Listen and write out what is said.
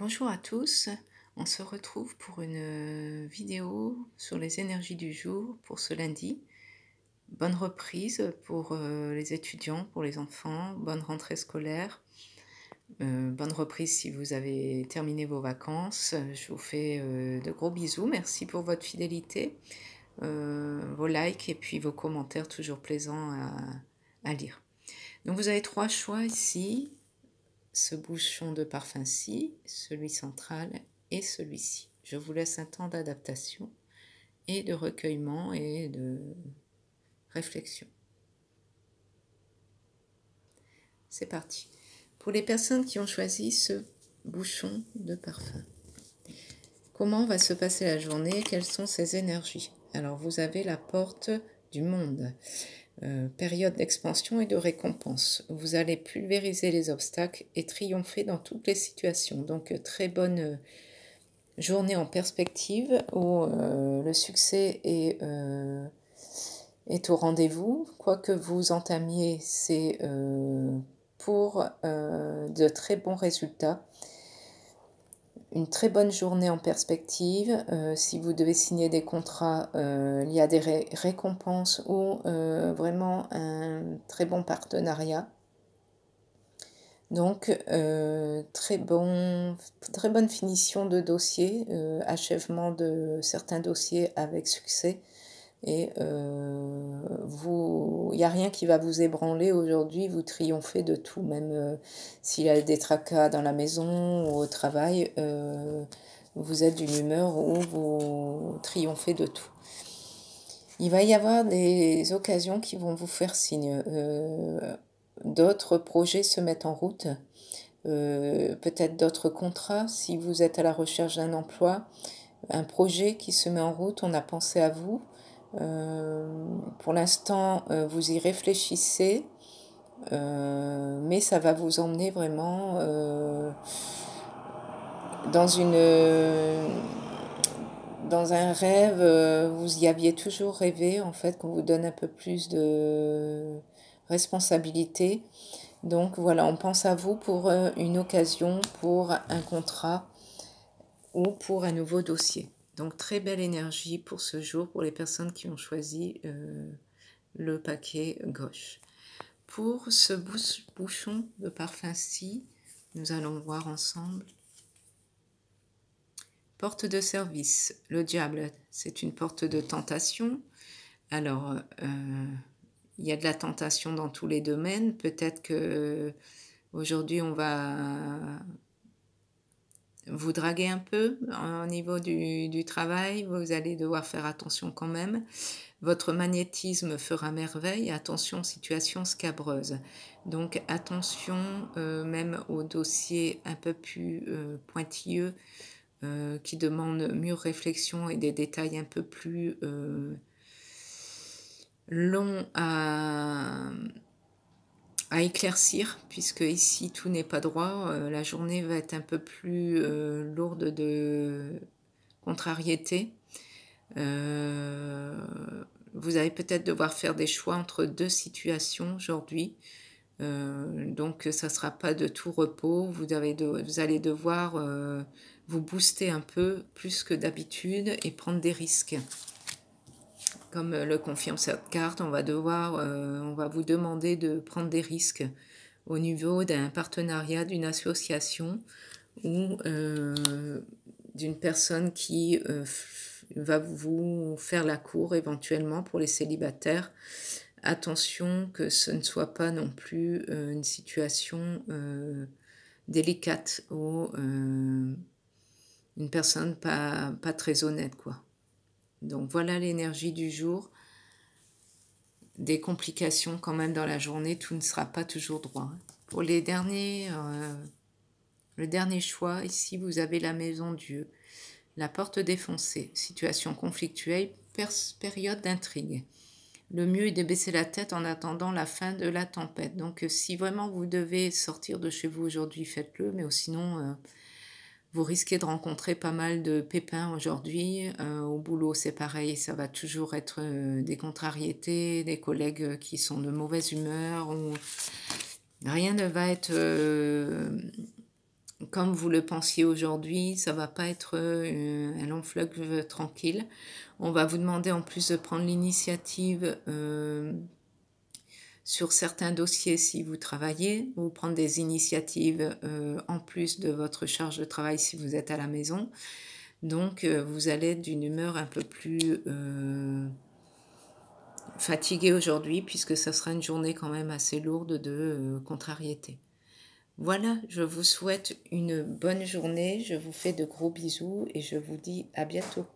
Bonjour à tous, on se retrouve pour une vidéo sur les énergies du jour pour ce lundi. Bonne reprise pour les étudiants, pour les enfants, bonne rentrée scolaire, bonne reprise si vous avez terminé vos vacances. Je vous fais de gros bisous, merci pour votre fidélité, vos likes et puis vos commentaires toujours plaisants à lire. Donc vous avez trois choix ici. Ce bouchon de parfum-ci, celui central et celui-ci. Je vous laisse un temps d'adaptation et de recueillement et de réflexion. C'est parti. Pour les personnes qui ont choisi ce bouchon de parfum, comment va se passer la journée? Quelles sont ses énergies? Alors vous avez la porte du monde. Période d'expansion et de récompense. Vous allez pulvériser les obstacles et triompher dans toutes les situations. Donc très bonne journée en perspective où le succès est au rendez-vous. Quoi que vous entamiez, c'est pour de très bons résultats. Une très bonne journée en perspective. Si vous devez signer des contrats, il y a des récompenses ou vraiment un très bon partenariat. Donc, très bonne finition de dossier, achèvement de certains dossiers avec succès. Et il n'y a rien qui va vous ébranler aujourd'hui, vous triomphez de tout, même s'il y a des tracas dans la maison ou au travail, vous êtes d'une humeur où vous triomphez de tout. Il va y avoir des occasions qui vont vous faire signe. D'autres projets se mettent en route, peut-être d'autres contrats, si vous êtes à la recherche d'un emploi, un projet qui se met en route, on a pensé à vous. Pour l'instant, vous y réfléchissez, mais ça va vous emmener vraiment dans un rêve. Vous y aviez toujours rêvé, en fait, qu'on vous donne un peu plus de responsabilité. Donc voilà, on pense à vous pour une occasion, pour un contrat ou pour un nouveau dossier. Donc très belle énergie pour ce jour, pour les personnes qui ont choisi le paquet gauche. Pour ce bouchon de parfum-ci, nous allons voir ensemble. Porte de service, le diable, c'est une porte de tentation. Alors, il y a de la tentation dans tous les domaines. Peut-être que aujourd'hui, on va vous draguer un peu au niveau du travail. Vous allez devoir faire attention quand même. Votre magnétisme fera merveille. Attention, situation scabreuse. Donc, attention même aux dossiers un peu plus pointilleux qui demandent mûre réflexion et des détails un peu plus longs à éclaircir, puisque ici tout n'est pas droit. La journée va être un peu plus lourde de contrariété. Vous allez peut-être devoir faire des choix entre deux situations aujourd'hui. Donc ça ne sera pas de tout repos. Vous allez devoir vous booster un peu plus que d'habitude et prendre des risques. Comme le confirme cette carte, on va vous demander de prendre des risques au niveau d'un partenariat, d'une association ou d'une personne qui va vous faire la cour éventuellement pour les célibataires. Attention que ce ne soit pas non plus une situation délicate ou une personne pas très honnête, quoi. Donc voilà l'énergie du jour. Des complications quand même dans la journée, tout ne sera pas toujours droit. Pour le dernier choix, ici vous avez la maison Dieu. La porte défoncée, situation conflictuelle, période d'intrigue. Le mieux est de baisser la tête en attendant la fin de la tempête. Donc si vraiment vous devez sortir de chez vous aujourd'hui, faites-le, mais sinon vous risquez de rencontrer pas mal de pépins aujourd'hui. Au boulot, c'est pareil, ça va toujours être des contrariétés, des collègues qui sont de mauvaise humeur. Rien ne va être comme vous le pensiez aujourd'hui, ça va pas être un long fleuve tranquille. On va vous demander en plus de prendre l'initiative sur certains dossiers si vous travaillez, ou prendre des initiatives en plus de votre charge de travail si vous êtes à la maison. Donc vous allez être d'une humeur un peu plus fatiguée aujourd'hui, puisque ça sera une journée quand même assez lourde de contrariété. Voilà, je vous souhaite une bonne journée, je vous fais de gros bisous et je vous dis à bientôt.